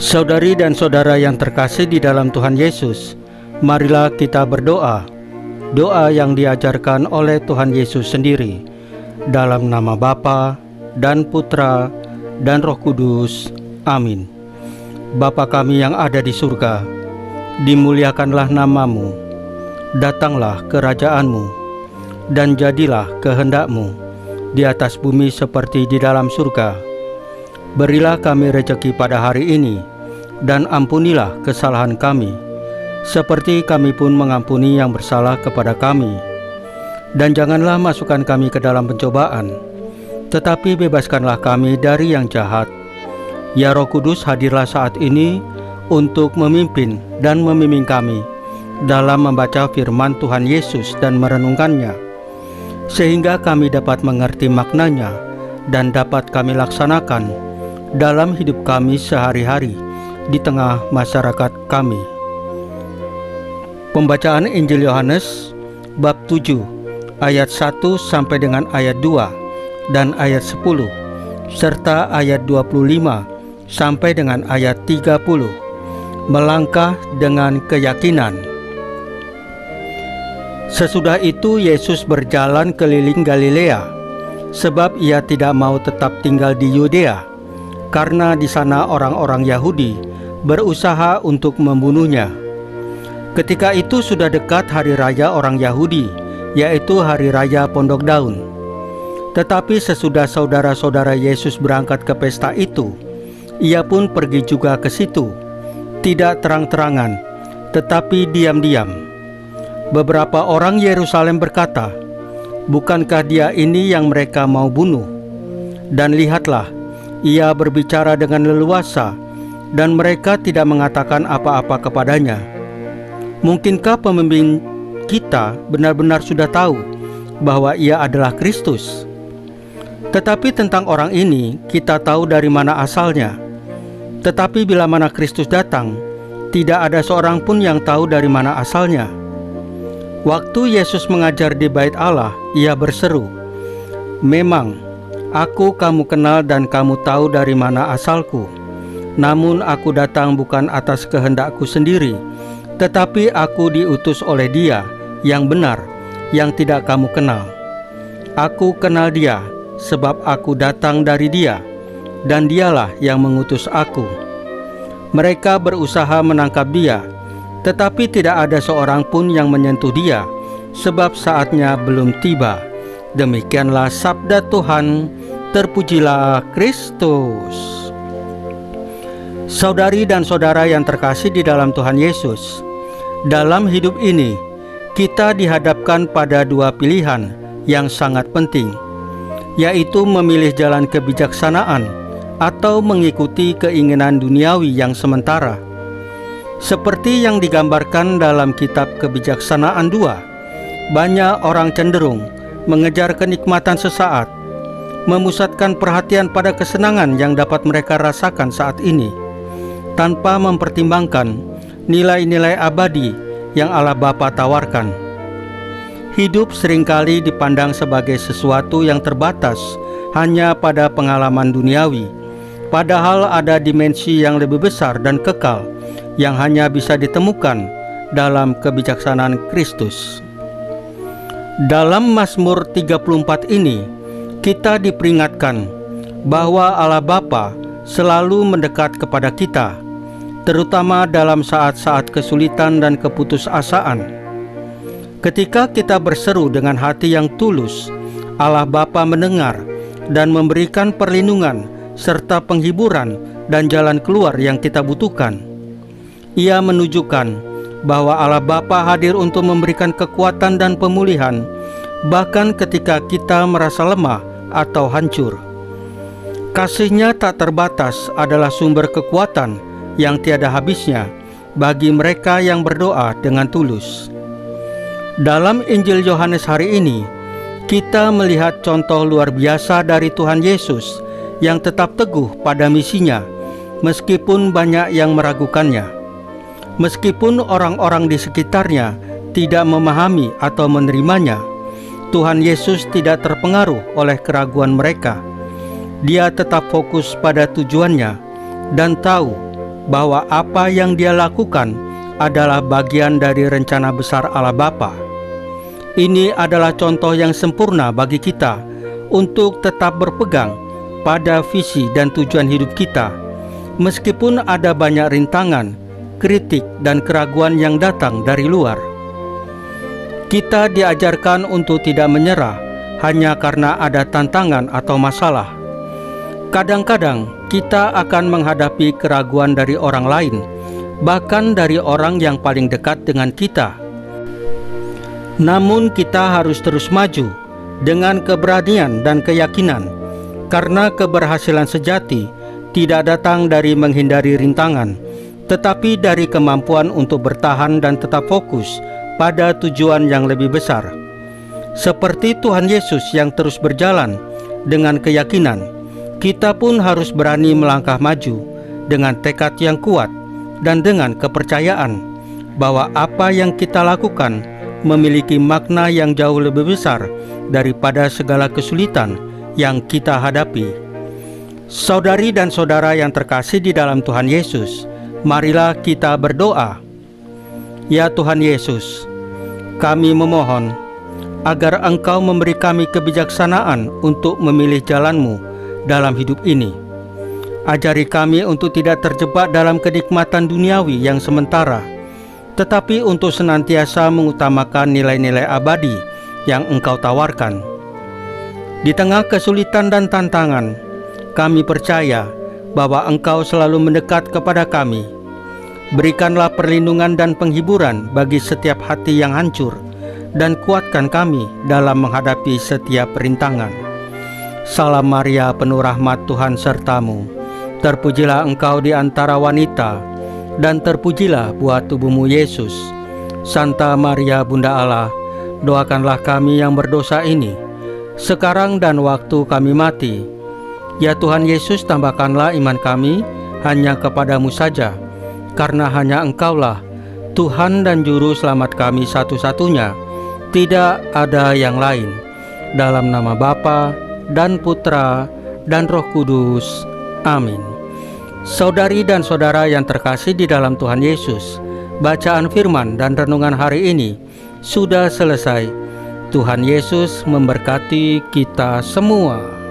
Saudari dan saudara yang terkasih di dalam Tuhan Yesus, marilah kita berdoa. Doa yang diajarkan oleh Tuhan Yesus sendiri, dalam nama Bapa dan Putra dan Roh Kudus. Amin. Bapa kami yang ada di surga, dimuliakanlah namamu, datanglah kerajaanmu, dan jadilah kehendak-Mu di atas bumi seperti di dalam surga. Berilah kami rejeki pada hari ini, dan ampunilah kesalahan kami, seperti kami pun mengampuni yang bersalah kepada kami. Dan janganlah masukkan kami ke dalam pencobaan, tetapi bebaskanlah kami dari yang jahat. Ya Roh Kudus, hadirlah saat ini untuk memimpin dan membimbing kami dalam membaca firman Tuhan Yesus dan merenungkannya, sehingga kami dapat mengerti maknanya dan dapat kami laksanakan dalam hidup kami sehari-hari di tengah masyarakat kami. Pembacaan Injil Yohanes bab 7 ayat 1 sampai dengan ayat 2 dan ayat 10 serta ayat 25 sampai dengan ayat 30. Melangkah dengan keyakinan. Sesudah itu Yesus berjalan keliling Galilea, sebab ia tidak mau tetap tinggal di Yudea, karena di sana orang-orang Yahudi berusaha untuk membunuhnya. Ketika itu sudah dekat hari raya orang Yahudi, yaitu hari raya Pondok Daun. Tetapi sesudah saudara-saudara Yesus berangkat ke pesta itu, ia pun pergi juga ke situ, tidak terang-terangan, tetapi diam-diam. Beberapa orang Yerusalem berkata, "Bukankah dia ini yang mereka mau bunuh? Dan lihatlah, ia berbicara dengan leluasa, dan mereka tidak mengatakan apa-apa kepadanya. Mungkinkah pemimpin kita benar-benar sudah tahu bahwa ia adalah Kristus? Tetapi tentang orang ini kita tahu dari mana asalnya. Tetapi bila mana Kristus datang, tidak ada seorang pun yang tahu dari mana asalnya." Waktu Yesus mengajar di Bait Allah, ia berseru, "Memang, aku kamu kenal dan kamu tahu dari mana asalku. Namun aku datang bukan atas kehendakku sendiri, tetapi aku diutus oleh Dia yang benar, yang tidak kamu kenal. Aku kenal Dia, sebab aku datang dari Dia, dan Dialah yang mengutus aku." Mereka berusaha menangkap Dia, tetapi tidak ada seorang pun yang menyentuh Dia, sebab saatnya belum tiba. Demikianlah sabda Tuhan. Terpujilah Kristus. Saudari dan saudara yang terkasih di dalam Tuhan Yesus, dalam hidup ini kita dihadapkan pada dua pilihan yang sangat penting, yaitu memilih jalan kebijaksanaan atau mengikuti keinginan duniawi yang sementara. Seperti yang digambarkan dalam kitab Kebijaksanaan 2, banyak orang cenderung mengejar kenikmatan sesaat, memusatkan perhatian pada kesenangan yang dapat mereka rasakan saat ini, tanpa mempertimbangkan nilai-nilai abadi yang Allah Bapa tawarkan. Hidup seringkali dipandang sebagai sesuatu yang terbatas hanya pada pengalaman duniawi, padahal ada dimensi yang lebih besar dan kekal yang hanya bisa ditemukan dalam kebijaksanaan Kristus. Dalam Mazmur 34 ini, kita diperingatkan bahwa Allah Bapa selalu mendekat kepada kita, terutama dalam saat-saat kesulitan dan keputusasaan. Ketika kita berseru dengan hati yang tulus, Allah Bapa mendengar dan memberikan perlindungan serta penghiburan dan jalan keluar yang kita butuhkan. Ia menunjukkan bahwa Allah Bapa hadir untuk memberikan kekuatan dan pemulihan, bahkan ketika kita merasa lemah atau hancur. Kasih-Nya tak terbatas adalah sumber kekuatan yang tiada habisnya bagi mereka yang berdoa dengan tulus. Dalam Injil Yohanes hari ini, kita melihat contoh luar biasa dari Tuhan Yesus yang tetap teguh pada misinya, meskipun banyak yang meragukannya. Meskipun orang-orang di sekitarnya tidak memahami atau menerimanya, Tuhan Yesus tidak terpengaruh oleh keraguan mereka. Dia tetap fokus pada tujuannya dan tahu bahwa apa yang Dia lakukan adalah bagian dari rencana besar Allah Bapa. Ini adalah contoh yang sempurna bagi kita untuk tetap berpegang pada visi dan tujuan hidup kita, meskipun ada banyak rintangan, kritik, dan keraguan yang datang dari luar. Kita diajarkan untuk tidak menyerah hanya karena ada tantangan atau masalah. Kadang-kadang kita akan menghadapi keraguan dari orang lain, bahkan dari orang yang paling dekat dengan kita. Namun kita harus terus maju dengan keberanian dan keyakinan, karena keberhasilan sejati tidak datang dari menghindari rintangan, tetapi dari kemampuan untuk bertahan dan tetap fokus pada tujuan yang lebih besar. Seperti Tuhan Yesus yang terus berjalan dengan keyakinan, kita pun harus berani melangkah maju dengan tekad yang kuat dan dengan kepercayaan bahwa apa yang kita lakukan memiliki makna yang jauh lebih besar daripada segala kesulitan yang kita hadapi. Saudari dan saudara yang terkasih di dalam Tuhan Yesus, marilah kita berdoa. Ya Tuhan Yesus, kami memohon agar Engkau memberi kami kebijaksanaan untuk memilih jalan-Mu dalam hidup ini. Ajari kami untuk tidak terjebak dalam kenikmatan duniawi yang sementara, tetapi untuk senantiasa mengutamakan nilai-nilai abadi yang Engkau tawarkan. Di tengah kesulitan dan tantangan, kami percaya bahwa Engkau selalu mendekat kepada kami. Berikanlah perlindungan dan penghiburan bagi setiap hati yang hancur, dan kuatkan kami dalam menghadapi setiap rintangan. Salam Maria, penuh rahmat, Tuhan sertamu. Terpujilah engkau di antara wanita, dan terpujilah buah tubuhmu Yesus. Santa Maria Bunda Allah, doakanlah kami yang berdosa ini, sekarang dan waktu kami mati. Ya Tuhan Yesus, tambahkanlah iman kami hanya kepadamu saja, karena hanya Engkaulah Tuhan dan Juru Selamat kami satu-satunya. Tidak ada yang lain. Dalam nama Bapa dan Putra dan Roh Kudus. Amin. Saudari dan saudara yang terkasih di dalam Tuhan Yesus, bacaan firman dan renungan hari ini sudah selesai. Tuhan Yesus memberkati kita semua.